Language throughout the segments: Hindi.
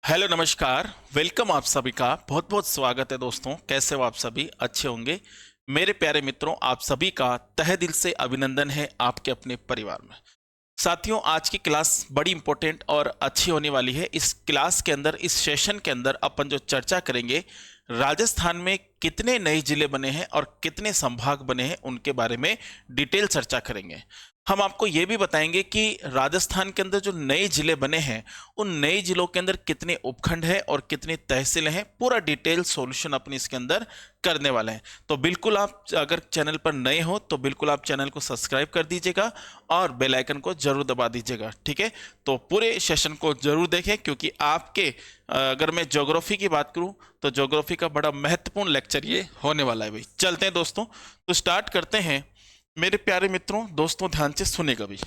हेलो नमस्कार। वेलकम आप सभी का बहुत बहुत स्वागत है दोस्तों। कैसे हो आप सभी? अच्छे होंगे। मेरे प्यारे मित्रों, आप सभी का तहे दिल से अभिनंदन है आपके अपने परिवार में। साथियों, आज की क्लास बड़ी इंपॉर्टेंट और अच्छी होने वाली है। इस क्लास के अंदर, इस सेशन के अंदर अपन जो चर्चा करेंगे, राजस्थान में कितने नए जिले बने हैं और कितने संभाग बने हैं उनके बारे में डिटेल चर्चा करेंगे। हम आपको यह भी बताएंगे कि राजस्थान के अंदर जो नए जिले बने हैं उन नए जिलों के अंदर कितने उपखंड हैं और कितनी तहसीलें हैं, पूरा डिटेल सॉल्यूशन अपने इसके अंदर करने वाले हैं। तो बिल्कुल आप अगर चैनल पर नए हो तो बिल्कुल आप चैनल को सब्सक्राइब कर दीजिएगा और बेल आइकन को जरूर दबा दीजिएगा, ठीक है। तो पूरे सेशन को जरूर देखें, क्योंकि आपके अगर मैं ज्योग्राफी की बात करूं तो ज्योग्राफी का बड़ा महत्वपूर्ण लेक्चर ये होने वाला है भाई। चलते हैं दोस्तों, तो स्टार्ट करते हैं। मेरे प्यारे मित्रों, दोस्तों ध्यान से सुनेगा भी।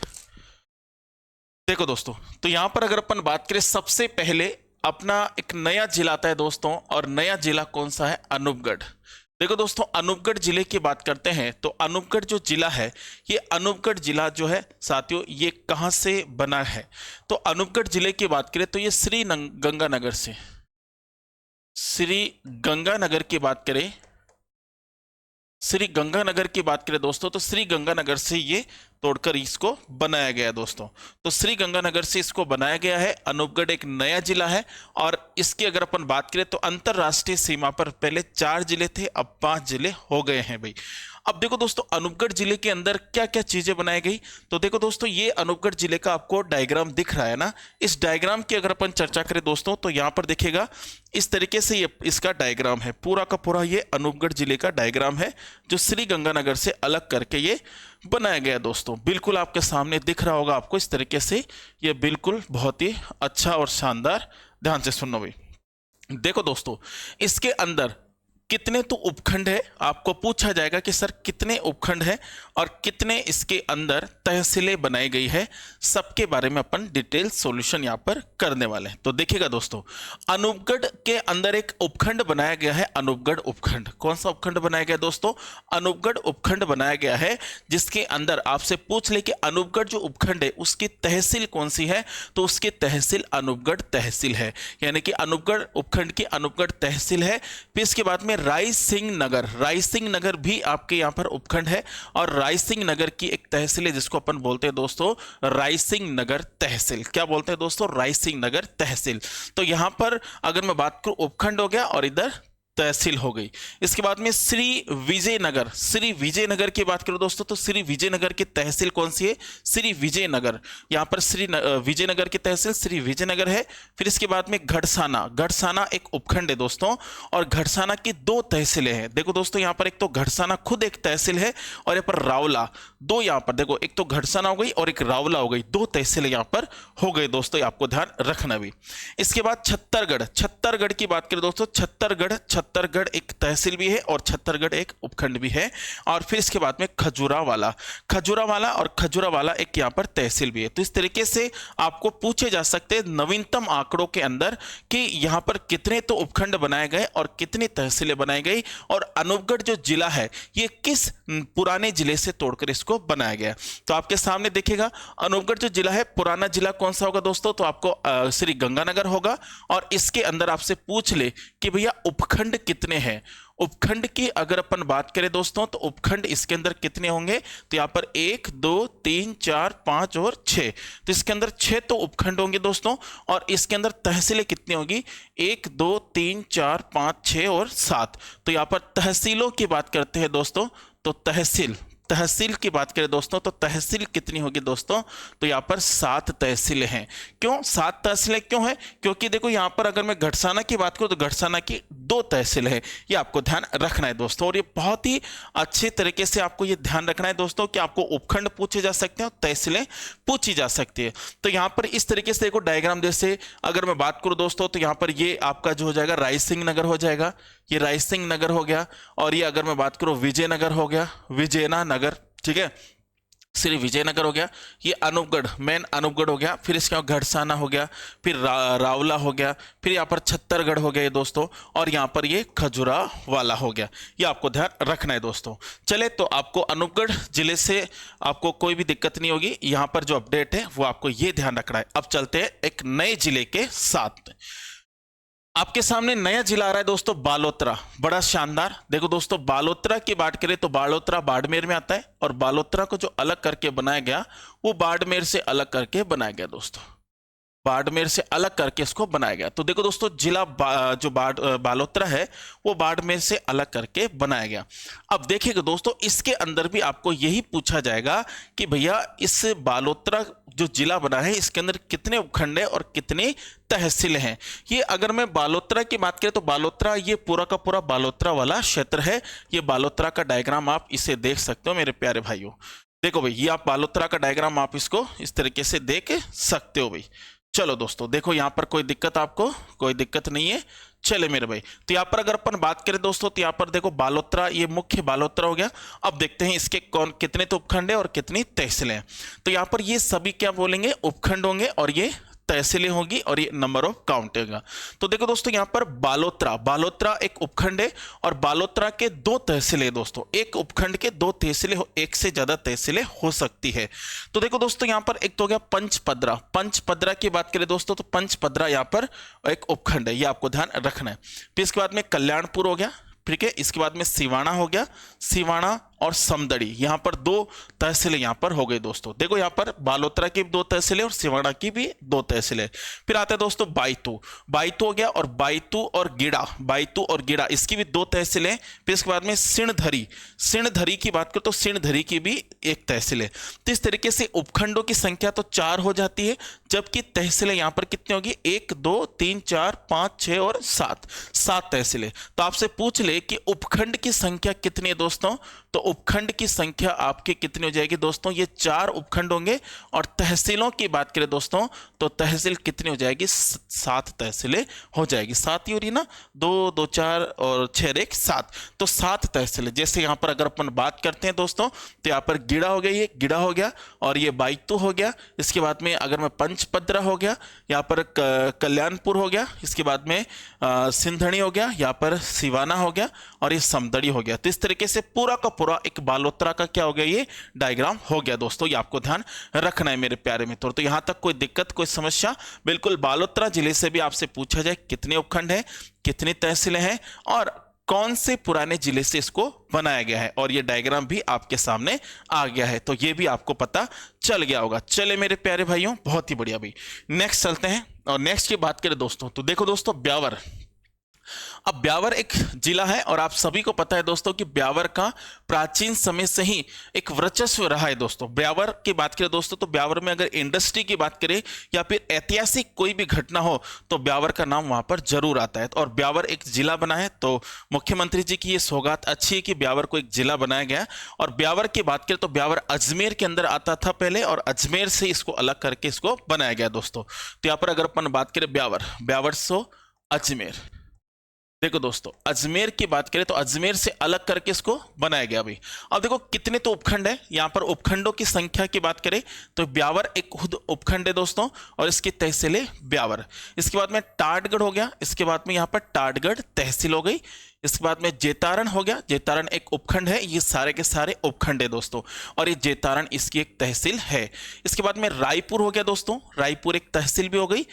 देखो दोस्तों, तो यहां पर अगर अपन बात करें, सबसे पहले अपना एक नया जिला आता है दोस्तों, और नया जिला कौन सा है? अनूपगढ़। देखो दोस्तों, अनूपगढ़ जिले की बात करते हैं तो अनूपगढ़ जो जिला है, ये अनूपगढ़ जिला जो है साथियों, ये कहां से बना है? तो अनूपगढ़ जिले की बात करें तो ये श्री गंगानगर से, श्री गंगानगर की बात करें, श्री गंगानगर की बात करें दोस्तों, तो श्री गंगानगर से ये तोड़कर इसको बनाया गया है दोस्तों। तो श्री गंगानगर से इसको बनाया गया है। अनूपगढ़ एक नया जिला है, और इसकी अगर अपन बात करें तो अंतरराष्ट्रीय सीमा पर पहले 4 जिले थे, अब 5 जिले हो गए हैं भाई। अब देखो दोस्तों, अनूपगढ़ जिले के अंदर क्या क्या चीजें बनाई गई। तो देखो दोस्तों, ये अनूपगढ़ जिले का आपको डायग्राम दिख रहा है ना। इस डायग्राम की अगर अपन चर्चा करें दोस्तों, तो यहाँ पर देखिएगा इस तरीके से ये इसका डायग्राम है, पूरा का पूरा ये अनूपगढ़ जिले का डायग्राम है, जो श्री गंगानगर से अलग करके ये बनाया गया दोस्तों। बिल्कुल आपके सामने दिख रहा होगा आपको इस तरीके से। ये बिल्कुल बहुत ही अच्छा और शानदार। ध्यान से सुनो भाई। देखो दोस्तों, इसके अंदर कितने तो उपखंड है, आपको पूछा जाएगा कि सर कितने उपखंड है और कितने इसके अंदर तहसीलें बनाई गई है, सबके बारे में अपन डिटेल सॉल्यूशन यहां पर करने वाले हैं। तो देखिएगा दोस्तों, अनूपगढ़ के अंदर एक उपखंड बनाया गया है, अनूपगढ़ उपखंड। कौन सा उपखंड बनाया गया दोस्तों? अनूपगढ़ उपखंड बनाया गया है, जिसके अंदर आपसे पूछ ले कि अनूपगढ़ जो उपखंड है उसकी तहसील कौन सी है, तो उसकी तहसील अनूपगढ़ तहसील है, यानी कि अनूपगढ़ उपखंड की अनूपगढ़ तहसील है। फिर इसके बाद में रायसिंह नगर, रायसिंह नगर भी आपके यहां पर उपखंड है, और रायसिंह नगर की एक तहसील है जिसको अपन बोलते हैं दोस्तों रायसिंह नगर तहसील। क्या बोलते हैं दोस्तों? रायसिंह नगर तहसील। तो यहां पर अगर मैं बात करूं, उपखंड हो गया और इधर तहसील हो गई। इसके बाद में श्री विजयनगर, श्री विजयनगर की बात करो दोस्तों, तो श्री विजयनगर की तहसील कौन सी है? श्री विजयनगर। यहाँ पर श्री विजयनगर की तहसील श्री विजयनगर है। फिर इसके बाद में घड़साना, घड़साना एक उपखंड है दोस्तों, और घड़साना की 2 तहसीलें हैं। देखो दोस्तों, यहाँ पर एक तो घड़साना खुद एक तहसील है, और यहाँ पर रावला, 2 यहाँ पर देखो, एक तो घड़साना हो गई और एक रावला हो गई, 2 तहसीलें यहाँ पर हो गई दोस्तों, आपको ध्यान रखना भी। इसके बाद छत्तरगढ़, छत्तरगढ़ की बात करें दोस्तों, छत्तरगढ़ एक तहसील भी है और छत्तरगढ़ एक उपखंड भी है। और फिर इसके बाद में खजुरावाला, खजुरावाला और खजुरावाला एक यहाँ पर तहसील भी है। तो इस तरीके से आपको पूछे जा सकते हैं नवीनतम आंकड़ों के अंदर कि यहाँ पर कितने तो उपखंड बनाए गए और कितनी तहसीलें बनाई गई, और अनूपगढ़ जो जिला है ये किस पुराने जिले से तोड़कर इसको बनाया गया। तो आपके सामने देखिएगा, अनूपगढ़ जो जिला है, पुराना जिला कौन सा होगा दोस्तों? तो आपको श्री गंगानगर होगा। और इसके अंदर आपसे पूछ ले कि भैया उपखंड कितने हैं। उपखंड की अगर अपन बात करें दोस्तों, तो उपखंड इसके अंदर कितने होंगे? तो यहां पर 1 2 3 4 5 और 6, तो इसके अंदर 6 तो उपखंड होंगे दोस्तों। और इसके अंदर तहसीलें कितनी होगी? 1 2 3 4 5 6 और 7। तो यहां पर तहसीलों की बात करते हैं दोस्तों, तो तहसील, तहसील की बात करें दोस्तों, तो तहसील कितनी होगी दोस्तों? तो यहाँ पर 7 तहसीलें हैं। क्यों 7 तहसीलें क्यों है? क्योंकि देखो यहाँ पर अगर मैं घड़साना की बात करूँ तो घड़साना की 2 तहसील है, ये आपको ध्यान रखना है दोस्तों। और ये बहुत ही अच्छे तरीके से आपको ये ध्यान रखना है दोस्तों कि आपको उपखंड पूछे जा सकते हैं और तहसीलें पूछी जा सकती है। तो यहाँ पर इस तरीके से देखो डायग्राम, जैसे अगर मैं बात करूँ दोस्तों, तो यहाँ पर ये आपका जो हो जाएगा रायसिंह नगर हो जाएगा, ये रायसिंह नगर हो गया। और ये अगर मैं बात करूँ विजयनगर हो गया, विजयना नगर, ठीक है, श्री विजयनगर हो गया। ये अनूपगढ़, मेन अनूपगढ़ हो गया। फिर इसके बाद घड़साना हो गया, फिर रावला हो गया, फिर यहाँ पर छत्तरगढ़ हो गया ये दोस्तों, और यहाँ पर ये खजुरावाला हो गया। ये आपको ध्यान रखना है दोस्तों। चले, तो आपको अनूपगढ़ जिले से आपको कोई भी दिक्कत नहीं होगी। यहाँ पर जो अपडेट है वो आपको ये ध्यान रखना है। अब चलते हैं एक नए जिले के साथ। आपके सामने नया जिला आ रहा है दोस्तों, बालोतरा। बड़ा शानदार। देखो दोस्तों, बालोतरा की बात करें तो बालोतरा बाड़मेर में आता है, और बालोतरा को जो अलग करके बनाया गया वो बाड़मेर से अलग करके बनाया गया दोस्तों। बाड़मेर से अलग करके इसको बनाया गया। तो देखो दोस्तों, जिला जो बालोतरा है वो बाड़मेर से अलग करके बनाया गया। अब देखिएगा दोस्तों, इसके अंदर भी आपको यही पूछा जाएगा कि भैया इस बालोतरा जो जिला बना है इसके अंदर कितने उपखंड है और कितनी तहसीलें हैं। ये अगर मैं बालोतरा की बात करें तो बालोतरा ये पूरा का पूरा बालोतरा वाला क्षेत्र है। ये बालोतरा का डायग्राम आप इसे देख सकते हो मेरे प्यारे भाइयों। देखो भाई, ये आप बालोतरा का डायग्राम आप इसको इस तरीके से देख सकते हो भाई। चलो दोस्तों, देखो यहां पर कोई दिक्कत, आपको कोई दिक्कत नहीं है। चले मेरे भाई, तो यहां पर अगर अपन बात करें दोस्तों तो यहां पर देखो बालोतरा, ये मुख्य बालोतरा हो गया। अब देखते हैं इसके कौन कितने तो उपखंड है और कितनी तहसीलें हैं। तो यहां पर ये सभी क्या बोलेंगे, उपखंड होंगे, और ये तहसीलें होगी, और ये नंबर ऑफ काउंट होगा। तो देखो दोस्तों, यहां पर बालोतरा, बालोतरा एक उपखंड है, और बालोतरा के दो तहसीलें दोस्तों। एक उपखंड के दो तहसीलें, एक से ज्यादा तहसीलें हो सकती है। तो देखो दोस्तों, यहां पर एक तो हो गया पंचपदरा। पंचपदरा की बात करें दोस्तों तो पंचपदरा यहां पर एक उपखंड है, ये आपको ध्यान रखना है। फिर इसके बाद में कल्याणपुर हो गया, ठीक है। इसके बाद में सिवाना हो गया, सिवाना और समदड़ी, यहां पर दो तहसीलें यहां पर हो गई दोस्तों। देखो यहां पर बालोतरा की दो तहसीलें और सिवाना की भी दो तहसीलें। फिर आता है दोस्तों बायतू, बायतू हो गया, और बायतू और गिड़ा, बायतू और गिड़ा इसकी भी दो तहसीलें। फिर इसके बाद में सिणधरी, सिणधरी की बात करो तो सिणधरी की भी एक तहसील है। तो इस तरीके से उपखंडों की संख्या तो 4 हो जाती है, जबकि तहसीलें यहां पर कितनी होगी, 1 2 3 4 5 6 और 7, 7 तहसीलें। तो आपसे पूछ ले कि उपखंड की संख्या कितनी है दोस्तों, तो उपखंड की संख्या आपकी कितनी हो जाएगी दोस्तों, ये 4 उपखंड होंगे। और तहसीलों की बात करें दोस्तों तो तहसील कितनी हो जाएगी, 7 तहसीलें हो जाएगी। 7 ही हो रही ना, 2 2 4 और 6 1 7, तो 7 तहसीलें। जैसे यहां पर अगर अपन बात करते हैं दोस्तों तो यहां पर गिड़ा हो गया, ये गिड़ा हो गया, और ये बायतू हो गया। इसके बाद में अगर मैं पंचपदरा हो गया, यहाँ पर कल्याणपुर हो गया, इसके बाद में सिंधनी हो गया, यहाँ पर सिवाना हो गया, और ये समदड़ी हो गया। तो इस तरीके से पूरा का पूरा एक बालोतरा का क्या हो गया, ये डायग्राम हो गया दोस्तों। ये आपको ध्यान रखना है मेरे प्यारे मित्रों। तो यहां तक कोई दिक्कत, कोई समस्या बिल्कुल। बालोतरा जिले से भी आपसे पूछा जाए कितने उपखंड है, कितनी तहसीलें हैं, और कौन से पुराने जिले से इसको बनाया गया है, और ये डायग्राम भी आपके सामने आ गया है, तो ये भी आपको पता चल गया होगा। चले मेरे प्यारे भाइयों, बहुत ही बढ़िया भाई। नेक्स्ट चलते हैं, और नेक्स्ट की बात करें दोस्तों तो देखो दोस्तों, ब्यावर। अब ब्यावर एक जिला है, और आप सभी को पता है दोस्तों कि ब्यावर का प्राचीन समय से ही एक वर्चस्व रहा है दोस्तों। ब्यावर की बात करें दोस्तों तो ब्यावर में अगर इंडस्ट्री की बात करें या फिर ऐतिहासिक कोई भी घटना हो तो ब्यावर का नाम वहां पर जरूर आता है। और ब्यावर एक जिला बना है, तो मुख्यमंत्री जी की ये सौगात अच्छी है कि ब्यावर को एक जिला बनाया गया। और ब्यावर की बात करें तो ब्यावर अजमेर के अंदर आता था पहले, और अजमेर से इसको अलग करके इसको बनाया गया दोस्तों। तो यहां पर अगर अपन बात करें ब्यावर, ब्यावर से अजमेर, देखो दोस्तों अजमेर की बात करें तो अजमेर से अलग करके इसको बनाया गया भाई। अब देखो कितने तो उपखंड है, यहां पर उपखंडों की संख्या की बात करें तो ब्यावर एक खुद उपखंड है दोस्तों, और इसकी तहसील है ब्यावर। इसके बाद में टाटगढ़ हो गया, इसके बाद में यहां पर टाटगढ़ तहसील हो गई। इसके बाद में जेतारण हो गया, जेतारण एक उपखंड है, ये सारे के सारे उपखंड है दोस्तों, और ये जेतारण इसकी एक तहसील है। इसके बाद में रायपुर हो गया दोस्तों, रायपुर एक तहसील भी हो गई।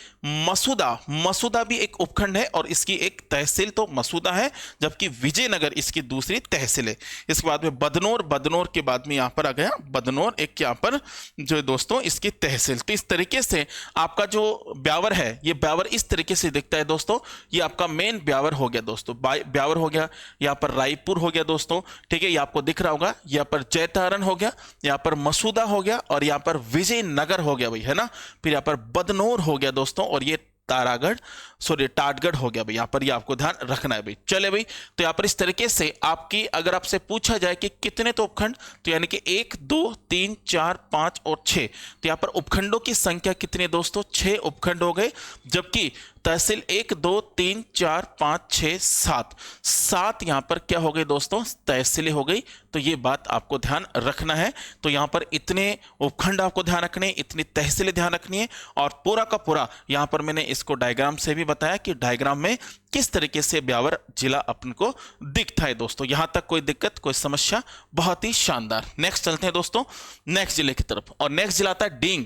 मसूदा, मसूदा भी एक उपखंड है, और इसकी एक तहसील तो मसूदा है, जबकि विजयनगर इसकी दूसरी तहसील है। इसके बाद में बदनौर, बदनौर के बाद में यहां पर आ गया बदनौर एक यहाँ पर जो है दोस्तों इसकी तहसील। तो इस तरीके से आपका जो ब्यावर है, ये ब्यावर इस तरीके से दिखता है दोस्तों। ये आपका मेन ब्यावर हो गया दोस्तों, ब्यावर हो गया, यहाँ पर रायपुर हो गया दोस्तों, ठीक है, ये आपको दिख रहा होगा। यहाँ पर जैतारण हो गया, यहाँ पर मसूदा हो गया, और यहाँ पर विजयनगर हो गया भाई, है ना। फिर यहाँ पर बदनौर हो गया दोस्तों, और ये तारागढ़, सॉरी टाटगढ़ हो गया भाई। यहाँ पर ये आपको ध्यान रखना है भाई। चले भाई, तो यहाँ पर इस तरीके से आपकी अगर आपसे पूछा जाए कि कितने तो उपखंड, तो यानी कि 1 2 3 4 5 और 6, तो यहाँ पर उपखंडों की संख्या कितनी है दोस्तों, 6 उपखंड हो गए। जबकि तहसील 1 2 3 4 5 6 7, 7 यहाँ पर क्या हो गई दोस्तों, तहसीलें हो गई। तो ये बात आपको ध्यान रखना है। तो यहाँ पर इतने उपखंड आपको ध्यान रखने, इतनी तहसीलें ध्यान रखनी है, और पूरा का पूरा यहाँ पर मैंने इसको डायग्राम से भी बताया कि डायग्राम में किस तरीके से ब्यावर जिला अपन को दिखता है दोस्तों। यहां तक कोई दिक्कत, कोई समस्या, बहुत ही शानदार। नेक्स्ट चलते हैं दोस्तों नेक्स्ट जिले की तरफ, और नेक्स्ट जिला आता है डींग।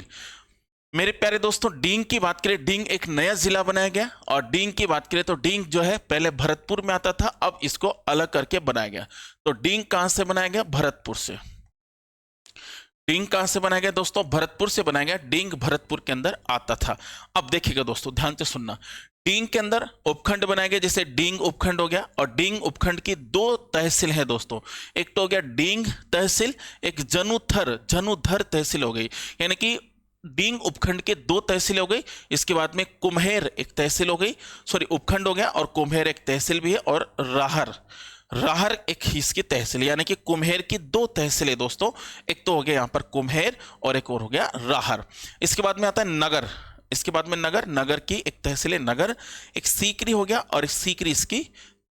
मेरे प्यारे दोस्तों, डींग की बात करें, डींग एक नया जिला बनाया गया। और डींग की बात करें तो डींग जो है पहले भरतपुर में आता था, अब इसको अलग करके बनाया गया। तो डींग कहां से बनाया गया? भरतपुर से। डींग कहां से बनाया गया दोस्तों? भरतपुर से बनाया गया। डींग भरतपुर के अंदर आता था। अब देखिएगा दोस्तों, ध्यान से सुनना। डींग के अंदर उपखंड बनाया गया, जैसे डींग उपखंड हो गया। और डींग उपखंड की दो तहसील है दोस्तों। एक तो हो गया डींग तहसील, एक जनुधर तहसील हो गई। यानी कि डींग उपखंड के दो तहसील हो गई। इसके बाद में कुम्हेर एक तहसील हो गई, सॉरी उपखंड हो गया। और कुम्हेर एक तहसील भी है। और राहर, राहर एक इसकी तहसील, यानी कि कुम्हेर की दो तहसील है दोस्तों। एक तो हो गया यहां पर कुम्हेर और एक और हो गया राहर। इसके बाद में आता है नगर। इसके बाद में नगर, नगर की एक तहसील है नगर। एक सीकरी हो गया और एक सीकरी इसकी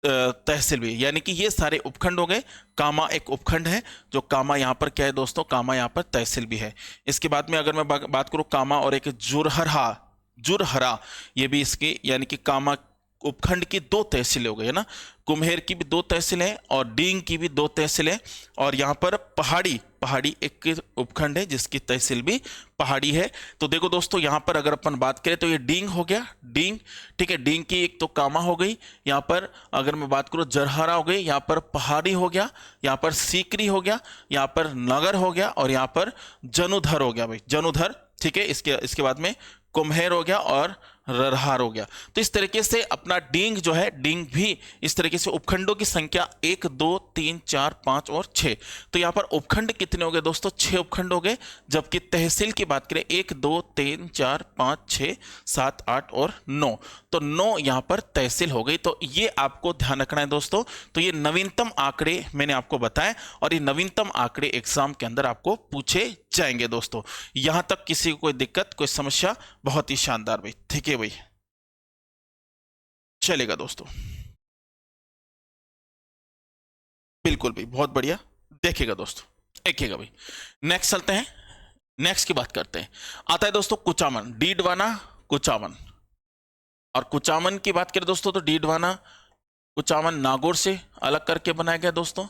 तहसील भी, यानी कि ये सारे उपखंड हो गए। कामा एक उपखंड है, जो कामा यहाँ पर क्या है दोस्तों? कामा यहाँ पर तहसील भी है। इसके बाद में अगर मैं बात करूँ कामा और एक जुरहरा, जुरहरा ये भी इसकी, यानी कि कामा उपखंड की दो तहसीलें हो गई है ना। कुम्हेर की भी दो तहसील है और डींग की भी दो तहसील है। और यहाँ पर पहाड़ी, पहाड़ी एक उपखंड है जिसकी तहसील भी पहाड़ी है। तो देखो दोस्तों, यहाँ पर अगर अपन बात करें तो ये डींग हो गया, डींग, ठीक है। डींग की एक तो कामा हो गई, यहाँ पर अगर मैं बात करूँ जरहरा हो गई, यहाँ पर पहाड़ी हो गया, यहाँ पर सीकरी हो गया, यहाँ पर नगर हो गया और यहाँ पर जनुधर हो गया भाई, जनुधर, ठीक है। इसके बाद में कुम्हेर हो गया और ररहार हो गया। तो इस तरीके से अपना डींग जो है, डींग भी इस तरीके से उपखंडों की संख्या 1 2 3 4 5 और 6। तो यहाँ पर उपखंड कितने हो गए दोस्तों? 6 उपखंड हो गए। जबकि तहसील की बात करें 1 2 3 4 5 6 7 8 और 9, तो 9 यहाँ पर तहसील हो गई। तो ये आपको ध्यान रखना है दोस्तों। तो ये नवीनतम आंकड़े मैंने आपको बताए और ये नवीनतम आंकड़े एग्जाम के अंदर आपको पूछे जाएंगे दोस्तों। यहां तक किसी को कोई दिक्कत, कोई समस्या? बहुत ही शानदार भाई, ठीक है भाई, चलेगा दोस्तों, बिल्कुल भाई, बहुत बढ़िया। देखिएगा दोस्तों, देखिएगा भाई, नेक्स्ट चलते हैं, नेक्स्ट की बात करते हैं। आता है दोस्तों कुचामन, डीडवाना कुचामन। और कुचामन की बात करें दोस्तों तो डीडवाना कुचामन नागौर से अलग करके बनाया गया दोस्तों,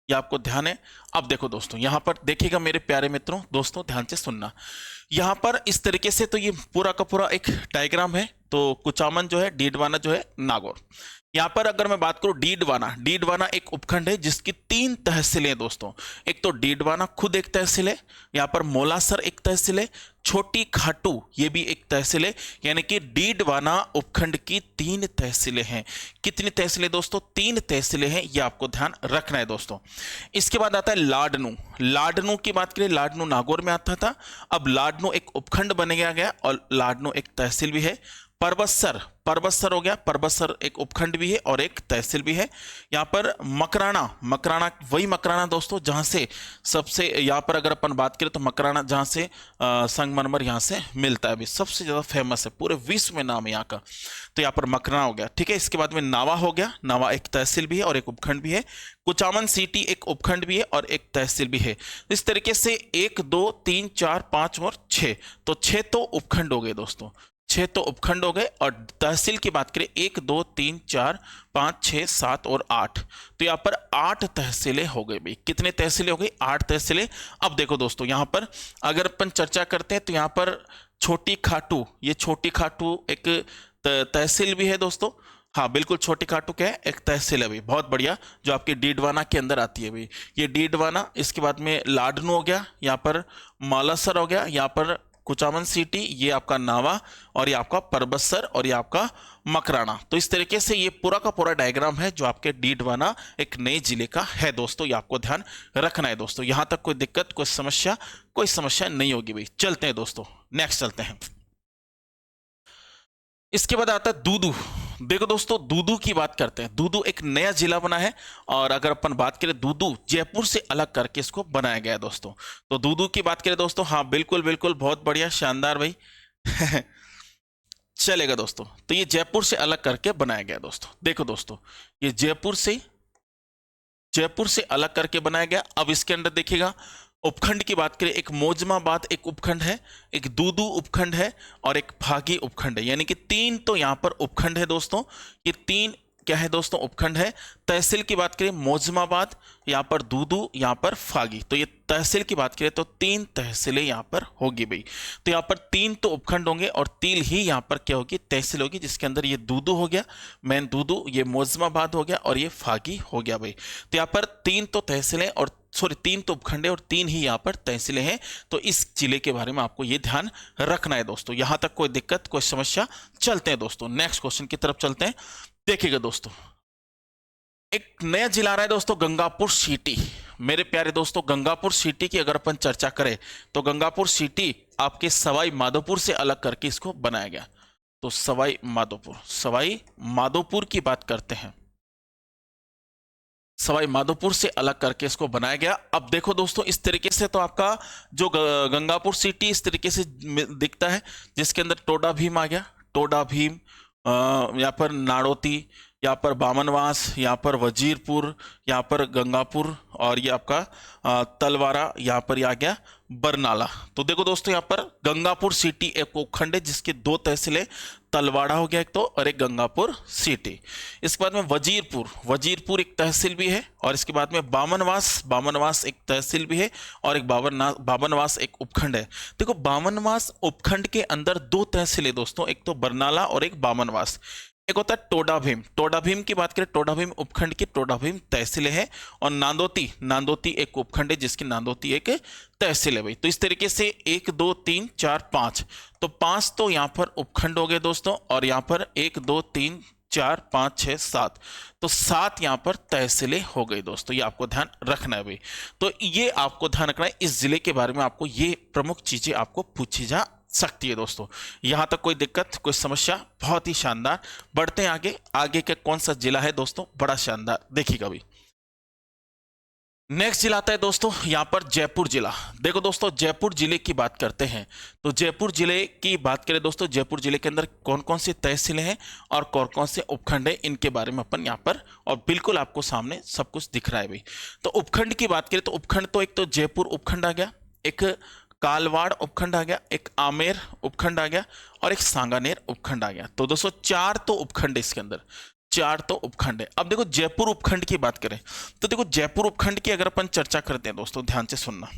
ये आपको ध्यान है। अब देखो दोस्तों, यहां पर देखिएगा मेरे प्यारे मित्रों, दोस्तों ध्यान से सुनना। यहां पर इस तरीके से तो ये पूरा का पूरा एक डायग्राम है। तो कुचामन जो है, डीडवाना जो है नागौर। यहां पर अगर मैं बात करूं डीडवाना, डीडवाना एक उपखंड है जिसकी 3 तहसीलें दोस्तों। एक तो डीडवाना खुद एक तहसील है, यहां पर मोलासर एक तहसील है, छोटी खाटू ये भी एक तहसील है। यानी कि डीडवाना उपखंड की 3 तहसीलें हैं। कितनी तहसीलें दोस्तों? 3 तहसीलें हैं, ये आपको ध्यान रखना है दोस्तों। इसके बाद आता है लाडनू। लाडनू की बात करें, लाडनू नागौर में आता था, अब लाडनू एक उपखंड बन गया और लाडनू एक तहसील भी है। परबतसर, परबतसर हो गया, परबतसर एक उपखंड भी है और एक तहसील भी है। यहाँ पर मकराना, मकराना वही मकराना दोस्तों जहाँ से सबसे, यहाँ पर अगर अपन बात करें तो मकराना जहाँ से संगमरमर यहाँ से मिलता है, अभी सबसे ज़्यादा फेमस है, पूरे विश्व में नाम है यहाँ का। तो यहाँ पर मकराना हो गया, ठीक है। इसके बाद में नावा हो गया, नावा एक तहसील भी है और एक उपखंड भी है। कुचामन सिटी एक उपखंड भी है और एक तहसील भी है। इस तरीके से 1 2 3 4 5 और 6, तो 6 तो उपखंड हो गए दोस्तों, 6 तो उपखंड हो गए। और तहसील की बात करें 1 2 3 4 5 6 7 और 8, तो यहाँ पर 8 तहसीलें हो गई भाई। कितने तहसीलें हो गई? 8 तहसीलें। अब देखो दोस्तों, यहाँ पर अगर अपन चर्चा करते हैं तो यहाँ पर छोटी खाटू, ये छोटी खाटू एक तहसील भी है दोस्तों। हाँ बिल्कुल, छोटी खाटू क्या है? एक तहसील है भाई, बहुत बढ़िया, जो आपकी डीडवाना के अंदर आती है भाई, ये डीडवाना। इसके बाद में लाडनू हो गया, यहाँ पर मालासर हो गया, यहाँ पर कुचामन सिटी, ये आपका नावा, और ये आपका परबतसर, और ये आपका मकराना। तो इस तरीके से ये पूरा का पूरा डायग्राम है जो आपके डीडवाना एक नए जिले का है दोस्तों, ये आपको ध्यान रखना है दोस्तों। यहां तक कोई दिक्कत, कोई समस्या नहीं होगी भाई। चलते हैं दोस्तों, नेक्स्ट चलते हैं। इसके बाद आता है दूदू। देखो दोस्तों, दूदू की बात करते हैं। दूदू एक नया जिला बना है और अगर अपन बात करें, दूदू जयपुर से अलग करके इसको बनाया गया है दोस्तों। तो दूदू की बात करें दोस्तों, हाँ बिल्कुल बिल्कुल, बहुत बढ़िया, शानदार भाई चलेगा दोस्तों। तो ये जयपुर से अलग करके बनाया गया दोस्तों। देखो दोस्तों, ये जयपुर से अलग करके बनाया गया। अब इसके अंदर देखिएगा, उपखंड की बात करें, एक मोजमाबाद एक उपखंड है, एक दूदू उपखंड है और एक फागी उपखंड है। यानी कि 3 तो यहाँ पर उपखंड है दोस्तों, ये 3 क्या है दोस्तों, उपखंड है। तहसील की बात करें मोजमाबाद, यहाँ पर दूदू, यहाँ पर फागी। तो ये तहसील की बात करें तो 3 तहसीलें यहाँ पर होगी भाई। तो यहाँ पर 3 तो उपखंड होंगे और 3 ही यहाँ पर क्या होगी, तहसील होगी, जिसके अंदर ये दूदू हो गया, मेन दूदू, ये मोजमाबाद हो गया और ये फागी हो गया भाई। तो यहाँ पर 3 तो तहसीलें और 3 तो उपखंड है और 3 ही यहाँ पर तहसीलें हैं। तो इस जिले के बारे में आपको ये ध्यान रखना है दोस्तों। यहां तक कोई दिक्कत, कोई समस्या? चलते हैं दोस्तों नेक्स्ट क्वेश्चन की तरफ चलते हैं। देखिएगा दोस्तों, एक नया जिला आ रहा है दोस्तों, गंगापुर सिटी। मेरे प्यारे दोस्तों, गंगापुर सिटी की अगर अपन चर्चा करें तो गंगापुर सिटी आपके सवाई माधोपुर से अलग करके इसको बनाया गया। तो सवाई माधोपुर की बात करते हैं, सवाई माधोपुर से अलग करके इसको बनाया गया। अब देखो दोस्तों, इस तरीके से तो आपका जो गंगापुर सिटी इस तरीके से दिखता है, जिसके अंदर टोडा भीम आ गया, टोडा भीम, यहाँ पर नाड़ोती, यहाँ पर बामनवास, यहाँ पर वजीरपुर, यहाँ पर गंगापुर और ये आपका तलवारा, यहाँ पर आ गया बरनाला। तो देखो दोस्तों, यहाँ पर गंगापुर सिटी एक उपखंड है जिसकी 2 तहसीलें, तलवाड़ा हो गया एक तो और एक गंगापुर सिटी। इसके बाद में वजीरपुर एक तहसील भी है और इसके बाद में बामनवास एक तहसील भी है और एक बामनवास एक उपखंड है। देखो, बामनवास उपखंड के अंदर 2 तहसीलें दोस्तों, एक तो बरनाला और एक बामनवास। एक होता है टोडा भीम की बात करें, टोडा भीम उपखंड की टोडा भीम तहसीलें हैं और नांदोती एक उपखंड है जिसकी नांदोती एक तहसील है भाई। तो इस तरीके से 1 2 3 4 5, तो 5 तो यहाँ पर उपखंड हो गए दोस्तों और यहाँ पर 1 2 3 4 5 6 7, तो 7 यहाँ पर तहसीलें हो गई दोस्तों। ये आपको ध्यान रखना है भाई। तो ये आपको ध्यान रखना है, इस जिले के बारे में आपको ये प्रमुख चीजें आपको पूछी जा सकती है दोस्तों। यहां तक कोई दिक्कत, कोई समस्या? बहुत ही शानदार। बढ़ते हैं आगे का कौन सा जिला है दोस्तों, बड़ा शानदार, देखिएगा भाई। नेक्स्ट जिला आता है दोस्तों यहां पर जयपुर जिला। देखो दोस्तों, जयपुर जिले की बात करते हैं तो जयपुर जिले की बात करें दोस्तों, जयपुर जिले के अंदर कौन कौन सी तहसीलें हैं और कौन कौन से उपखंड है, इनके बारे में अपन यहाँ पर, और बिल्कुल आपको सामने सब कुछ दिख रहा है भाई। तो उपखंड की बात करें तो उपखंड तो एक तो जयपुर उपखंड आ गया, एक कालवाड़ उपखंड आ गया, एक आमेर उपखंड आ गया और एक सांगानेर उपखंड आ गया। तो दोस्तों 4 तो उपखंड है इसके अंदर, 4 तो उपखंड है। अब देखो जयपुर उपखंड की बात करें तो देखो जयपुर उपखंड की अगर अपन चर्चा करते हैं दोस्तों, ध्यान से सुनना।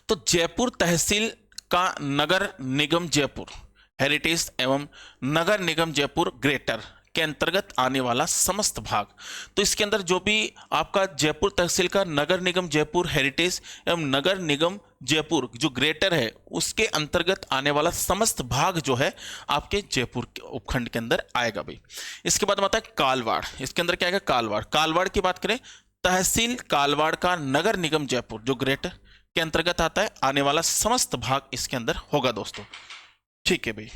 तो जयपुर तहसील का नगर निगम जयपुर हेरिटेज एवं नगर निगम जयपुर ग्रेटर के अंतर्गत आने वाला समस्त भाग, तो इसके अंदर जो भी आपका जयपुर तहसील का नगर निगम जयपुर हेरिटेज एवं नगर निगम जयपुर जो ग्रेटर है उसके अंतर्गत आने वाला समस्त भाग जो है आपके जयपुर के उपखंड के अंदर आएगा भाई। इसके बाद आता है कालवाड़, इसके अंदर क्या आएगा, कालवाड़ की बात करें, तहसील कालवाड़ का नगर निगम जयपुर जो ग्रेटर के अंतर्गत आता है, आने वाला समस्त भाग इसके अंदर होगा दोस्तों। ठीक है भाई।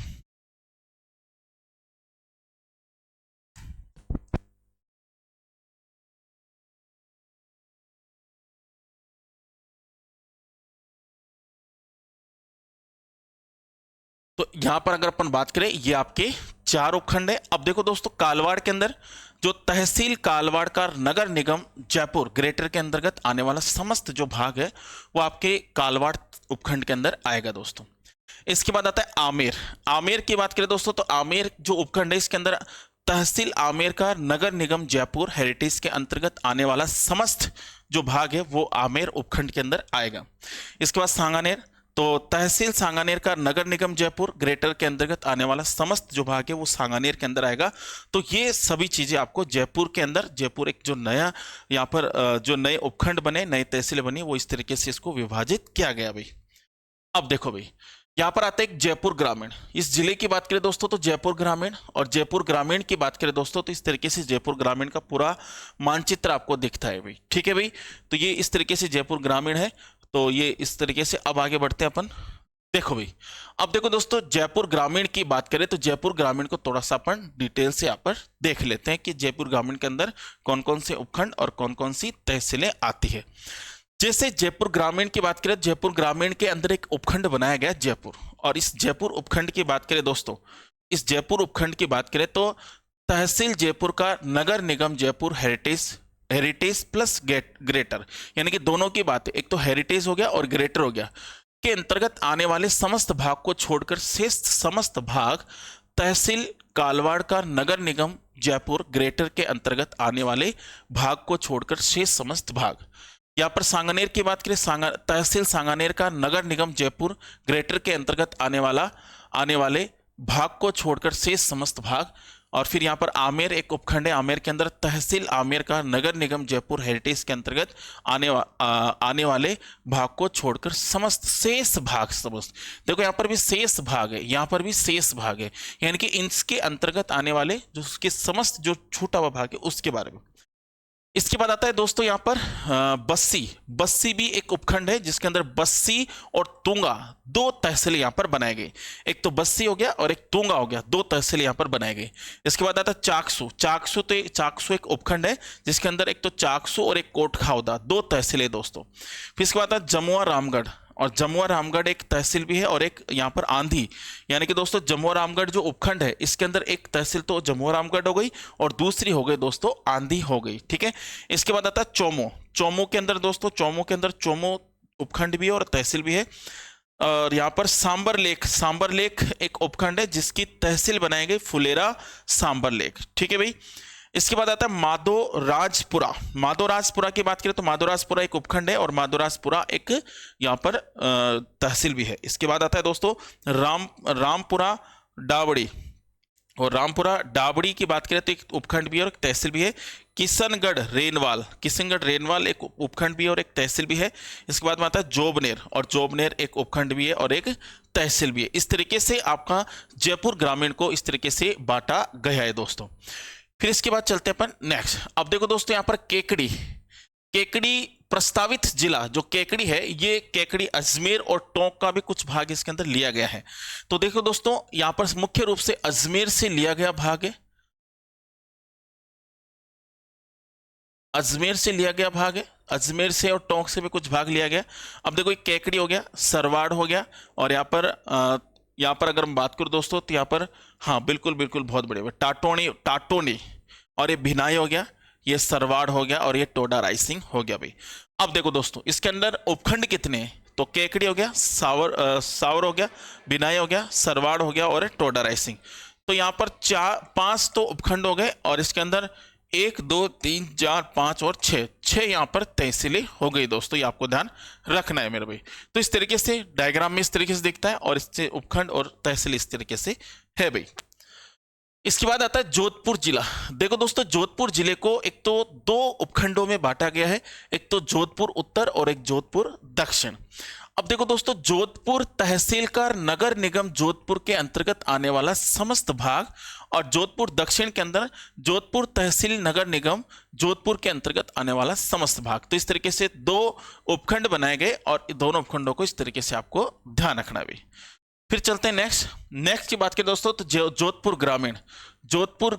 तो यहां पर अगर अपन बात करें ये आपके 4 उपखंड है। अब देखो दोस्तों, कालवाड़ के अंदर जो तहसील कालवाड़ का नगर निगम जयपुर ग्रेटर के अंतर्गत आने वाला समस्त जो भाग है वो आपके कालवाड़ उपखंड के अंदर आएगा दोस्तों। इसके बाद आता है आमेर। आमेर की बात करें दोस्तों तो आमेर जो उपखंड है इसके अंदर तहसील आमेर का नगर निगम जयपुर हेरिटेज के अंतर्गत आने वाला समस्त जो भाग है वो आमेर उपखंड के अंदर आएगा। इसके बाद सांगानेर, तो तहसील सांगानेर का नगर निगम जयपुर ग्रेटर के अंतर्गत आने वाला समस्त जो भाग है वो सांगानेर के अंदर आएगा। तो ये सभी चीजें आपको जयपुर के अंदर, जयपुर एक जो नया यहाँ पर जो नए उपखंड बने, नई तहसीलें बनी, वो इस तरीके से इसको विभाजित किया गया भाई। अब देखो भाई, यहाँ पर आता है एक जयपुर ग्रामीण। इस जिले की बात करें दोस्तों तो जयपुर ग्रामीण, और जयपुर ग्रामीण की बात करें दोस्तों तो इस तरीके से जयपुर ग्रामीण का पूरा मानचित्र आपको दिखता है भाई। ठीक है भाई, तो ये इस तरीके से जयपुर ग्रामीण है। तो ये इस तरीके से अब आगे बढ़ते हैं अपन। देखो भाई, अब देखो दोस्तों, जयपुर ग्रामीण की बात करें तो जयपुर ग्रामीण को थोड़ा सा अपन डिटेल से यहाँ पर देख लेते हैं कि जयपुर ग्रामीण के अंदर कौन कौन से उपखंड और कौन कौन सी तहसीलें आती है। जैसे जयपुर ग्रामीण की बात करें, जयपुर ग्रामीण के अंदर एक उपखंड बनाया गया जयपुर, और इस जयपुर उपखंड की बात करें दोस्तों, इस जयपुर उपखंड की बात करें तो तहसील जयपुर का नगर निगम जयपुर हेरिटेज प्लस ग्रेटर, यानी कि दोनों की बात है, एक तो हेरिटेज हो गया और ग्रेटर हो गया, के अंतर्गत आने वाले समस्त भाग को छोड़कर शेष समस्त भाग तहसील कालवाड़ का नगर निगम जयपुर ग्रेटर के अंतर्गत आने वाले भाग को छोड़कर शेष समस्त भाग। यहाँ पर सांगानेर की बात करें, तहसील सांगानेर का नगर निगम जयपुर ग्रेटर के अंतर्गत आने वाले भाग को छोड़कर शेष समस्त भाग। और फिर यहाँ पर आमेर एक उपखंड है, आमेर के अंदर तहसील आमेर का नगर निगम जयपुर हेरिटेज के अंतर्गत आने वाले भाग को छोड़कर समस्त शेष भाग। समस्त देखो यहाँ पर भी शेष भाग है, यहाँ पर भी शेष भाग है, यानी कि इसके अंतर्गत आने वाले जो उसके समस्त जो छूटा हुआ भाग है उसके बारे में। इसके बाद आता है दोस्तों यहाँ पर बस्सी। बस्सी भी एक उपखंड है जिसके अंदर बस्सी और तुंगा दो तहसील यहाँ पर बनाए गए। एक तो बस्सी हो गया और एक तुंगा हो गया, दो तहसील यहाँ पर बनाए गए। इसके बाद आता है चाकसू। चाकसू एक उपखंड है जिसके अंदर एक तो चाकसू और एक कोटखावदा दो तहसील है दोस्तों। फिर इसके बाद आता है जमुआ रामगढ़, और जमुआ रामगढ़ एक तहसील भी है और एक यहाँ पर आंधी, यानी कि दोस्तों जमुआ रामगढ़ जो उपखंड है इसके अंदर एक तहसील तो जमुआ रामगढ़ हो गई और दूसरी हो गई दोस्तों आंधी हो गई। ठीक है, इसके बाद आता है चोमो। चोमो के अंदर दोस्तों, चोमो के अंदर चोमो उपखंड भी है और तहसील भी है। और यहाँ पर सांबर लेक एक उपखंड है जिसकी तहसील बनाई गई फुलेरा सांबर लेक। ठीक है भाई। इसके बाद आता है माधोराजपुरा। माधोराजपुरा की बात करें तो माधोराजपुरा एक उपखंड है और माधोराजपुरा एक यहाँ पर तहसील भी है। इसके बाद आता है दोस्तों रामपुरा डाबड़ी, और रामपुरा डाबड़ी की बात करें तो एक उपखंड भी है और एक तहसील भी है। किशनगढ़ रेनवाल एक उपखंड भी है और एक तहसील भी है। इसके बाद में आता है जोबनेर, और जोबनेर एक उपखंड भी है और एक तहसील भी है। इस तरीके से आपका जयपुर ग्रामीण को इस तरीके से बांटा गया है दोस्तों। फिर इसके बाद चलते हैं अपन नेक्स्ट। अब देखो दोस्तों यहाँ पर केकड़ी प्रस्तावित जिला जो केकड़ी है, ये केकड़ी अजमेर और टोंक का भी कुछ भाग इसके अंदर लिया गया है। तो देखो दोस्तों यहाँ पर मुख्य रूप से अजमेर से लिया गया भाग है, अजमेर से लिया गया भाग है, अजमेर से और टोंक से भी कुछ भाग लिया गया। अब देखो एक केकड़ी हो गया, सरवाड़ हो गया, और यहाँ पर अगर हम बात करूं दोस्तों तो यहाँ पर हाँ बिल्कुल बहुत बढ़िया टाटोनी और ये भिनाई हो गया, ये सरवाड़ हो गया और ये टोडा राइसिंग हो गया भाई। अब देखो दोस्तों इसके अंदर उपखंड कितने हैं, तो केकड़ी हो गया, सावर हो गया, भिनाई हो गया, सरवाड़ हो गया और टोडा राइसिंग। तो यहाँ पर 5 तो उपखंड हो गए और इसके अंदर 1 2 3 4 5 और 6 यहाँ पर तहसीलें हो गई दोस्तों, ये आपको ध्यान रखना है मेरे भाई। तो इस तरीके से डायग्राम में इस तरीके से दिखता है और इससे उपखंड और तहसील इस तरीके से है भाई। इसके बाद आता है जोधपुर जिला। देखो दोस्तों जोधपुर जिले को एक तो 2 उपखंडों में बांटा गया है, एक तो जोधपुर उत्तर और एक जोधपुर दक्षिण। अब देखो दोस्तों जोधपुर तहसील का नगर निगम जोधपुर के अंतर्गत आने वाला समस्त भाग, और जोधपुर दक्षिण के अंदर जोधपुर तहसील नगर निगम जोधपुर के अंतर्गत आने वाला समस्त भाग। तो इस तरीके से 2 उपखंड बनाए गए और दोनों उपखंडों को इस तरीके से आपको ध्यान रखना भी। फिर चलते हैं नेक्स्ट की बात करें दोस्तों तो जोधपुर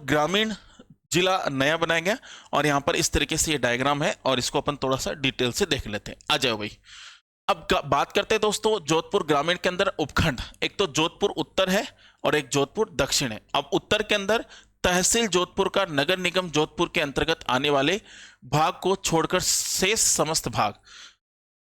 ग्रामीण जिला नया बनाया गया, और यहाँ पर इस तरीके से ये डायग्राम है और इसको अपन थोड़ा सा डिटेल से देख लेते हैं। आ जाओ भाई। अब बात करते हैं दोस्तों जोधपुर ग्रामीण के अंदर उपखंड, एक तो जोधपुर उत्तर है और एक जोधपुर दक्षिण है। अब उत्तर के अंदर तहसील जोधपुर का नगर निगम जोधपुर के अंतर्गत आने वाले भाग को छोड़कर शेष समस्त भाग।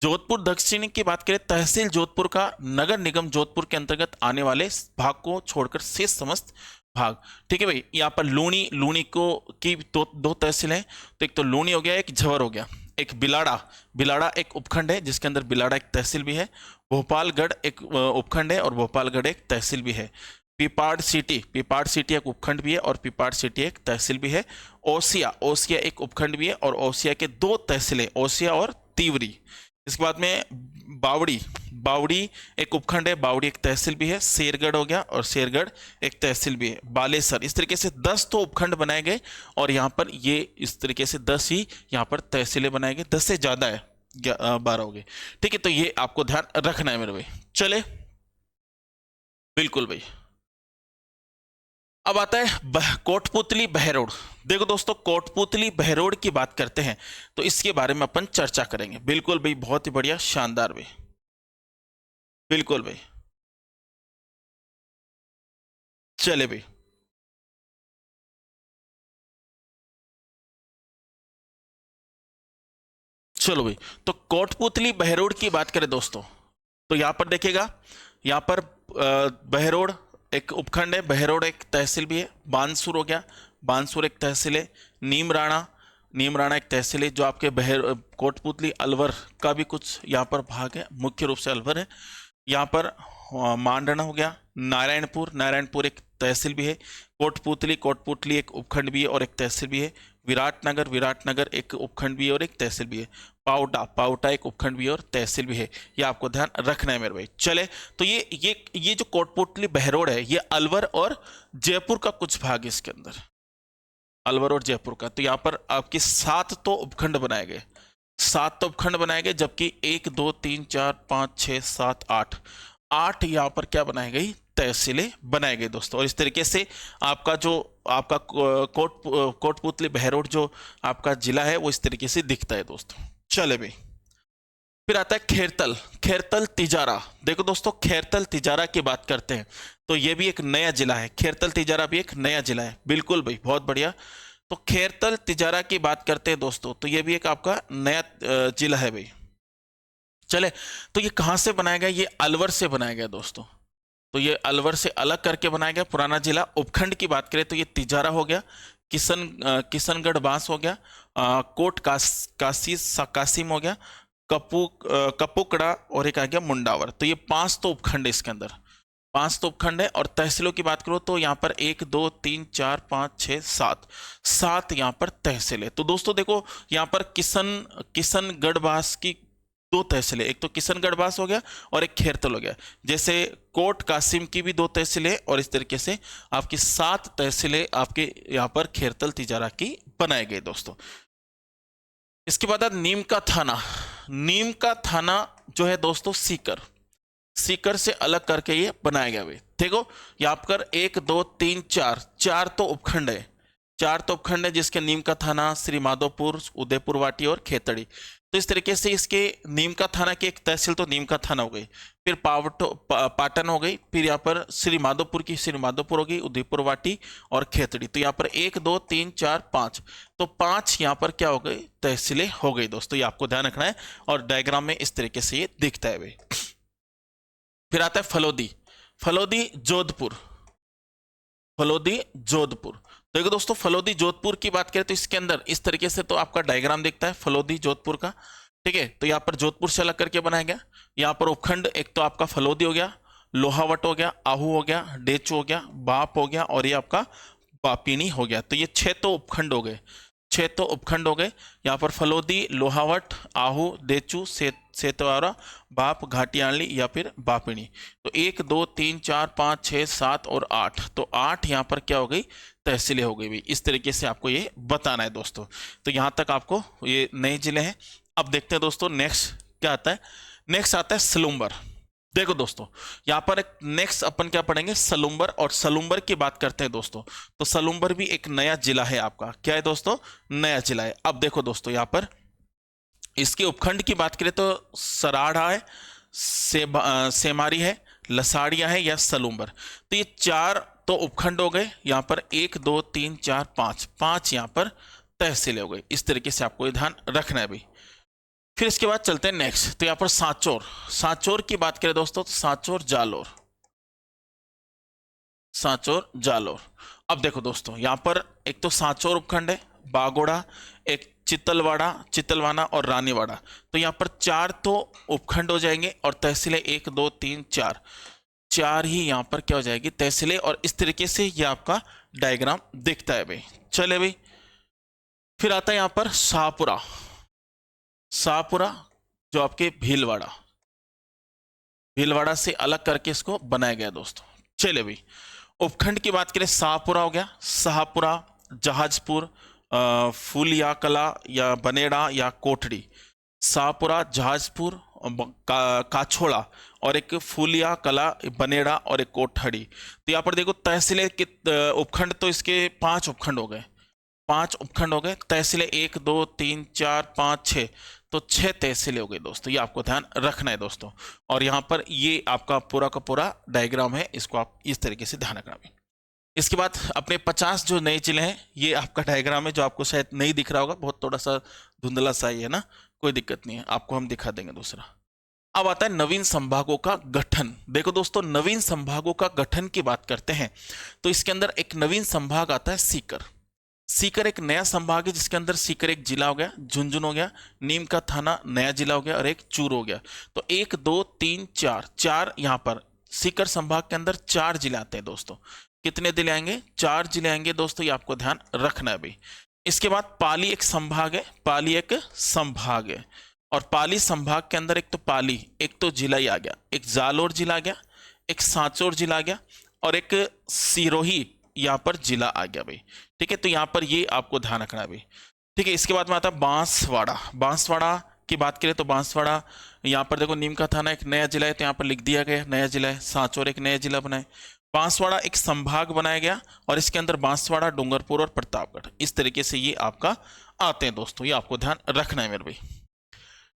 जोधपुर दक्षिण की बात करें तहसील जोधपुर का नगर निगम जोधपुर के अंतर्गत आने वाले भाग को छोड़कर शेष समस्त भाग। ठीक है भाई। यहाँ पर लूनी की दो तहसील है, तो एक तो लूनी हो गया, एक झवर हो गया, एक बिलाड़ा एक उपखंड है जिसके अंदर बिलाड़ा एक तहसील भी है। भोपालगढ़ एक उपखंड है और भोपालगढ़ एक तहसील भी है। पिपाड़ सिटी एक उपखंड भी है और पिपाड़ सिटी एक तहसील भी है। ओसिया एक उपखंड भी है और ओसिया के 2 तहसीलें, ओसिया और तीवरी। इसके बाद में बावड़ी एक उपखंड है, बावड़ी एक तहसील भी है। शेरगढ़ हो गया और शेरगढ़ एक तहसील भी है। बालेसर, इस तरीके से 10 तो उपखंड बनाए गए और यहाँ पर ये इस तरीके से 10 ही यहाँ पर तहसीलें बनाए गए, 10 से ज़्यादा है 12 हो गए। ठीक है, तो ये आपको ध्यान रखना है मेरे भाई। चले बिल्कुल भाई। अब आता है कोटपुतली बहरोड। देखो दोस्तों कोटपुतली बहरोड की बात करते हैं तो इसके बारे में अपन चर्चा करेंगे। बिल्कुल भाई, बहुत ही बढ़िया, शानदार भाई, बिल्कुल भाई। चले भाई, चलो भाई। तो कोटपुतली बहरोड की बात करें दोस्तों तो यहां पर देखिएगा, यहां पर बहरोड एक उपखंड है, बहरोड एक तहसील भी है, बानसूर हो गया, बानसूर एक तहसील है, नीमराणा, नीमराणा एक तहसील है, जो आपके कोटपुतली अलवर का भी कुछ यहाँ पर भाग है, मुख्य रूप से अलवर है। यहाँ पर मांडना हो गया, नारायणपुर, नारायणपुर एक तहसील भी है, कोटपुतली, कोटपुतली एक उपखंड भी है और एक तहसील भी है, विराटनगर, विराटनगर एक उपखंड भी है और एक तहसील भी है, पावटा, पावटा एक उपखंड भी है और तहसील भी है। ये आपको ध्यान रखना है मेरे भाई। चले, तो ये जो कोटपुतली बहरोड है, ये अलवर और जयपुर का कुछ भाग है इसके अंदर, अलवर और जयपुर का। तो यहाँ पर आपके 7 तो उपखंड बनाए गए, 7 तो उपखंड बनाए गए, जबकि 1 2 3 4 5 6 7 8 यहाँ पर क्या बनाई गई, तहसीलें बनाए गए दोस्तों। और इस तरीके से आपका जो आपका कोटपुतली बहरोड जो आपका जिला है, वो इस तरीके से दिखता है दोस्तों। चले भाई, फिर आता है खेरतल, खेरतल तिजारा। देखो दोस्तों, खेरतल तिजारा की बात करते हैं तो ये भी एक नया जिला है, खेरतल तिजारा भी एक नया जिला है। बिल्कुल भाई, बहुत बढ़िया। तो खेरतल तिजारा की बात करते हैं दोस्तों, तो ये भी एक आपका नया जिला है भाई। चले, तो ये कहाँ से बनाया गया, ये अलवर से बनाया गया दोस्तों। तो ये अलवर से अलग करके बनाया गया पुराना जिला। उपखंड की बात करें तो ये तिजारा हो गया, किशनगढ़ बांस हो गया, कोट कासिम हो गया, कपुकड़ा और एक आ गया मुंडावर। तो ये 5 तो उपखंड है इसके अंदर, 5 तो उपखंड है। और तहसीलों की बात करो तो यहाँ पर 1 2 3 4 5 6 7 यहाँ पर तहसील है। तो दोस्तों देखो, यहाँ पर किशनगढ़बास की 2 तहसीलें, एक तो किशनगढ़बास हो गया और एक खेरतल हो गया। जैसे कोट कासिम की भी 2 तहसीलें और इस तरीके से आपकी 7 तहसीलें आपके यहाँ पर खेरतल तिजारा की बनाए गए दोस्तों। इसके बाद नीम का थाना, नीम का थाना जो है दोस्तों सीकर से अलग करके ये बनाया गया भाई। देखो यहाँ पर 1 2 3 4 तो उपखंड है, 4 तो उपखंड है, जिसके नीम का थाना, श्री माधोपुर, उदयपुर वाटी और खेतड़ी। तो इस तरीके से इसके नीम का थाना की एक तहसील तो नीम का थाना हो गई, फिर पाटन हो गई, फिर यहाँ पर श्री माधोपुर की श्री माधोपुर हो गई, उदयपुर वाटी और खेतड़ी। तो यहाँ पर 1 2 3 4 5 तो 5 यहाँ पर क्या हो गई, तहसीलें हो गई दोस्तों। ये आपको ध्यान रखना है और डायग्राम में इस तरीके से ये दिखता है भाई। फिर आता है फलोदी जोधपुर, फलोदी जोधपुर। देखो दोस्तों, फलोदी जोधपुर की बात करें तो इसके अंदर इस तरीके से तो आपका डायग्राम दिखता है फलोदी जोधपुर का, ठीक है। तो यहाँ पर जोधपुर से अलग करके बनाया गया। यहाँ पर उपखंड एक तो आपका फलोदी हो गया, लोहावट हो गया, आहू हो गया, डेचू हो गया, बाप हो गया और ये आपका बापिनी हो गया। तो ये 6 तो उपखंड हो गए, 6 तो उपखंड हो गए। यहाँ पर फलोदी, लोहावट, आहू, डेचू, सेतवारा, बाप, घाटियाली या फिर बापिनी। तो 1 2 3 4 5 6 7 और 8 तो 8 यहाँ पर क्या हो गई, तहसीलें हो गई भाई। इस तरीके से आपको ये बताना है दोस्तों। तो यहाँ तक आपको ये नए जिले हैं। अब देखते हैं दोस्तों नेक्स्ट क्या आता है। नेक्स्ट आता है सलूम्बर। देखो दोस्तों, यहाँ पर एक नेक्स्ट अपन क्या पढ़ेंगे, सलूम्बर। और सलूम्बर की बात करते हैं दोस्तों, तो सलूम्बर भी एक नया जिला है आपका। क्या है दोस्तों, नया जिला है। अब देखो दोस्तों, यहाँ पर इसके उपखंड की बात करें तो सराढ़ा है, सेमारी है, लसाड़िया है या सलूम्बर। तो ये 4 तो उपखंड हो गए। यहाँ पर 1 2 3 4 5 यहाँ पर तहसीलें हो गई। इस तरीके से आपको ये ध्यान रखना है भाई। फिर इसके बाद चलते हैं नेक्स्ट। तो यहाँ पर सांचौर की बात करें दोस्तों तो सांचौर जालोर। अब देखो दोस्तों, यहाँ पर एक तो सांचौर उपखंड है, बागोड़ा, एक चितलवाना और रानीवाड़ा। तो यहाँ पर 4 तो उपखंड हो जाएंगे और तहसीलें 1 2 3 4 ही यहाँ पर क्या हो जाएगी, तहसीलें। और इस तरीके से ये आपका डायग्राम दिखता है भाई। चले भाई, फिर आता है यहाँ पर शाहपुरा जो आपके भीलवाड़ा से अलग करके इसको बनाया गया दोस्तों। चले भाई, उपखंड की बात करें, शाहपुरा हो गया, शाहपुरा, जहाजपुर, फूलियाकला या बनेड़ा या कोठड़ी। शाहपुरा, जहाजपुर, काछोड़ा और एक फूलिया कला, बनेड़ा और एक कोठड़ी। तो यहाँ पर देखो तहसीलें उपखंड तो इसके 5 उपखंड हो गए, 5 उपखंड हो गए। तहसीलें 1 2 3 4 5 6 तो 6 तहसीलें हो गई दोस्तों। ये आपको ध्यान रखना है दोस्तों। और यहाँ पर ये आपका पूरा का पूरा डायग्राम है, इसको आप इस तरीके से ध्यान रखना है। इसके बाद अपने 50 जो नए जिले हैं, ये आपका डायग्राम है जो आपको शायद नहीं दिख रहा होगा, बहुत थोड़ा सा धुंधला सा ही है ना, कोई दिक्कत नहीं है, आपको हम दिखा देंगे दूसरा। अब आता है नवीन संभागों का गठन। देखो दोस्तों, नवीन संभागों का गठन की बात करते हैं तो इसके अंदर एक नवीन संभाग आता है सीकर। सीकर एक नया संभाग है जिसके अंदर सीकर एक जिला हो गया, झुंझुनू हो गया, नीम का थाना नया जिला हो गया और एक चूरू हो गया। तो 1 2 3 4 4 यहाँ पर सीकर संभाग के अंदर 4 जिले आते हैं दोस्तों। कितने जिले आएंगे? 4 जिले आएंगे दोस्तों, ये आपको ध्यान रखना है भाई। इसके बाद पाली एक संभाग है, पाली एक संभाग है। और पाली संभाग के अंदर एक तो पाली, एक तो जिला ही आ गया, एक जालोर जिला आ गया, एक सांचौर जिला आ गया और एक सिरोही यहाँ पर जिला आ गया भाई। ठीक है, तो यहाँ पर ये आपको ध्यान रखना है भाई। ठीक है, इसके बाद में आता है बांसवाड़ा। बांसवाड़ा की बात करें तो बांसवाड़ा यहाँ पर देखो, नीम का थाना एक नया जिला है तो यहाँ पर लिख दिया गया नया जिला है। सांचौर एक नया जिला बनाए। बांसवाड़ा एक संभाग बनाया गया और इसके अंदर बांसवाड़ा, डूंगरपुर और प्रतापगढ़, इस तरीके से ये आपका आते हैं दोस्तों, ये आपको ध्यान रखना है मेरे भाई।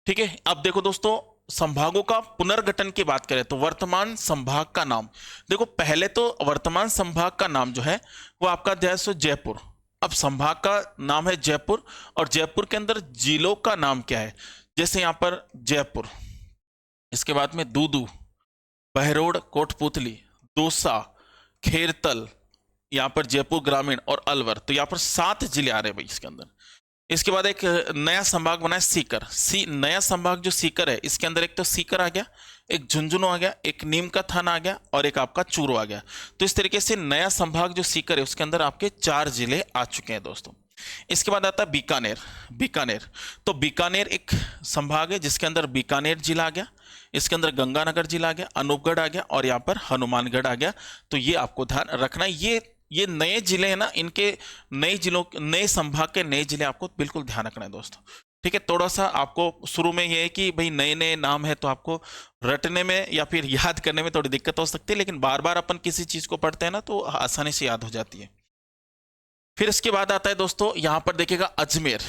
ठीक है, अब देखो दोस्तों, संभागों का पुनर्गठन की बात करें तो वर्तमान संभाग का नाम देखो, पहले तो वर्तमान संभाग का नाम जो है वो आपका जैसे जयपुर। अब संभाग का नाम है जयपुर और जयपुर के अंदर जिलों का नाम क्या है? जैसे यहां पर जयपुर, इसके बाद में दूदू, बहरोड, कोटपुतली, दौसा, खेरतल, यहाँ पर जयपुर ग्रामीण और अलवर। तो यहाँ पर 7 जिले आ रहे हैं भाई इसके अंदर। इसके बाद एक नया संभाग बना है सीकर। नया संभाग जो सीकर है, इसके अंदर एक तो सीकर आ गया, एक झुंझुनू आ गया, एक नीम का थाना आ गया और एक आपका चूरू आ गया। तो इस तरीके से नया संभाग जो सीकर है उसके अंदर आपके 4 जिले आ चुके हैं दोस्तों। इसके बाद आता है बीकानेर। बीकानेर, तो बीकानेर एक संभाग है जिसके अंदर बीकानेर जिला आ गया, इसके अंदर गंगानगर जिला आ गया, अनूपगढ़ आ गया और यहाँ पर हनुमानगढ़ आ गया। तो ये आपको ध्यान रखना है। ये नए जिले हैं ना, इनके नए जिलों, नए संभाग के नए जिले आपको बिल्कुल ध्यान रखना है दोस्तों। ठीक है, थोड़ा सा आपको शुरू में ये है कि भाई नए नए नाम है तो आपको रटने में या फिर याद करने में थोड़ी दिक्कत हो सकती है, लेकिन बार बार अपन किसी चीज को पढ़ते हैं ना तो आसानी से याद हो जाती है। फिर इसके बाद आता है दोस्तों, यहां पर देखिएगा अजमेर।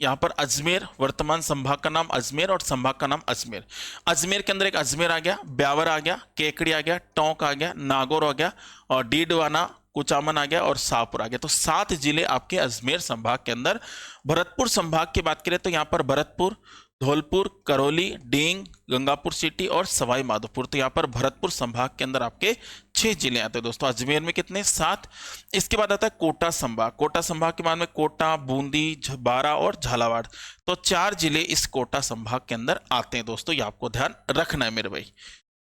यहाँ पर अजमेर, वर्तमान संभाग का नाम अजमेर और संभाग का नाम अजमेर। अजमेर के अंदर एक अजमेर आ गया, ब्यावर आ गया, केकड़ी आ गया, टोंक आ गया, नागौर आ गया और डीडवाना, कुचामन आ गया और शाहपुर आ गया। तो 7 जिले आपके अजमेर संभाग के अंदर। भरतपुर संभाग की बात करें तो यहाँ पर भरतपुर, धौलपुर, करौली, डींग, गंगापुर सिटी और सवाई माधोपुर। तो यहाँ पर भरतपुर संभाग के अंदर आपके 6 जिले आते हैं दोस्तों। अजमेर में कितने? 7। इसके बाद आता है कोटा संभाग। कोटा संभाग के बाद में कोटा, बूंदी, बारा और झालावाड़। तो 4 जिले इस कोटा संभाग के अंदर आते हैं दोस्तों, ये आपको ध्यान रखना है मेरे भाई।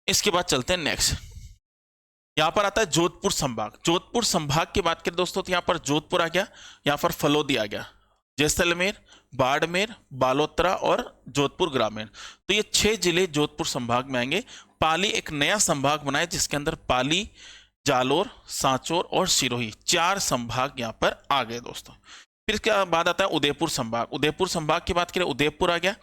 इसके बाद चलते हैं नेक्स्ट, यहाँ पर आता है जोधपुर संभाग। जोधपुर संभाग की बात करें दोस्तों तो यहाँ पर जोधपुर आ गया, यहाँ पर फलोदी आ गया, जैसलमेर, बाड़मेर, बालोतरा और जोधपुर ग्रामीण। तो ये 6 जिले जोधपुर संभाग में आएंगे। पाली एक नया संभाग बना है जिसके अंदर पाली, जालोर, सांचौर और सिरोही 4 संभाग यहाँ पर आ गए दोस्तों। फिर इसके बाद आता है उदयपुर संभाग। उदयपुर संभाग की बात करें, उदयपुर आ गया,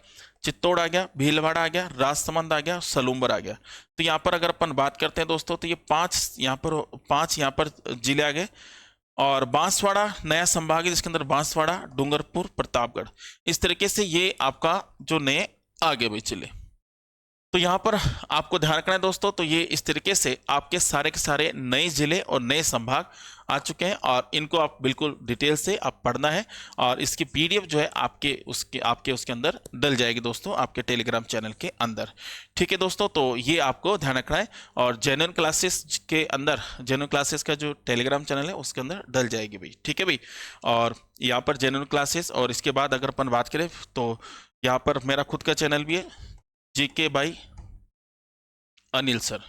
चित्तौड़ आ गया, भीलवाड़ा आ गया, राजसमंद आ गया, सलूम्बर आ गया। तो यहाँ पर अगर अपन बात करते हैं दोस्तों तो ये 5 यहाँ पर जिले आ गए। और बांसवाड़ा नया संभाग है जिसके अंदर बांसवाड़ा, डूंगरपुर, प्रतापगढ़, इस तरीके से ये आपका जो नए आगे भी जिले। तो यहाँ पर आपको ध्यान रखना है दोस्तों, तो ये इस तरीके से आपके सारे के सारे नए जिले और नए संभाग आ चुके हैं और इनको आप बिल्कुल डिटेल से आप पढ़ना है और इसकी पीडीएफ जो है आपके उसके अंदर डल जाएगी दोस्तों, आपके टेलीग्राम चैनल के अंदर। ठीक है दोस्तों, तो ये आपको ध्यान रखना है और जेन्युइन क्लासेस के अंदर, जेन्युइन क्लासेस का जो टेलीग्राम चैनल है उसके अंदर डल जाएगी भाई। ठीक है भाई, और यहाँ पर जेन्युइन क्लासेस और इसके बाद अगर अपन बात करें तो यहाँ पर मेरा खुद का चैनल भी है, जीके बाई अनिल सर।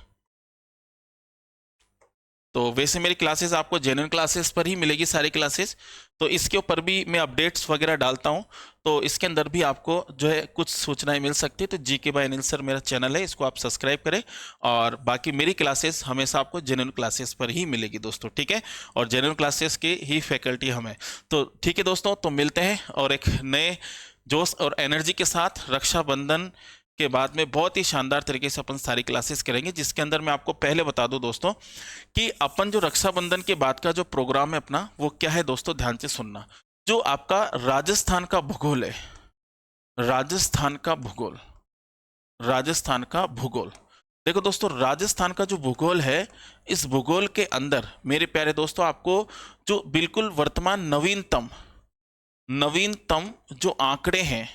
तो वैसे मेरी क्लासेस आपको जेन्युइन क्लासेस पर ही मिलेगी सारी क्लासेस, तो इसके ऊपर भी मैं अपडेट्स वगैरह डालता हूं, तो इसके अंदर भी आपको जो है कुछ सूचनाएं मिल सकती है। तो जीके बाय अनिल सर मेरा चैनल है, इसको आप सब्सक्राइब करें और बाकी मेरी क्लासेस हमेशा आपको जेन्युइन क्लासेस पर ही मिलेगी दोस्तों। ठीक है, और जेन्युइन क्लासेस के ही फैकल्टी हम हैं। तो ठीक है दोस्तों, तो मिलते हैं और एक नए जोश और एनर्जी के साथ रक्षाबंधन के बाद में बहुत ही शानदार तरीके से अपन सारी क्लासेस करेंगे, जिसके अंदर मैं आपको पहले बता दूं दोस्तों कि अपन जो रक्षाबंधन के बाद का जो प्रोग्राम है अपना वो क्या है दोस्तों, ध्यान से सुनना। जो आपका राजस्थान का भूगोल है, राजस्थान का भूगोल, राजस्थान का भूगोल, देखो दोस्तों राजस्थान का जो भूगोल है, इस भूगोल के अंदर मेरे प्यारे दोस्तों आपको जो बिल्कुल वर्तमान नवीनतम जो आंकड़े हैं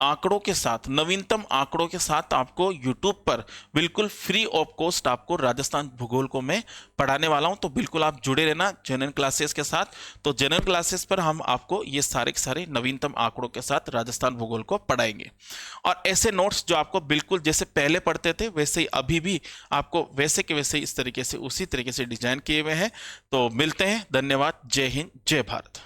आंकड़ों के साथ, नवीनतम आंकड़ों के साथ आपको YouTube पर बिल्कुल फ्री ऑफ कॉस्ट आपको राजस्थान भूगोल को मैं पढ़ाने वाला हूं। तो बिल्कुल आप जुड़े रहना जनरल क्लासेस के साथ। तो जनरल क्लासेस पर हम आपको ये सारे के सारे नवीनतम आंकड़ों के साथ राजस्थान भूगोल को पढ़ाएंगे, और ऐसे नोट्स जो आपको बिल्कुल जैसे पहले पढ़ते थे वैसे ही अभी भी आपको वैसे के वैसे इस तरीके से उसी तरीके से डिजाइन किए हुए हैं। तो मिलते हैं, धन्यवाद, जय हिंद, जय भारत।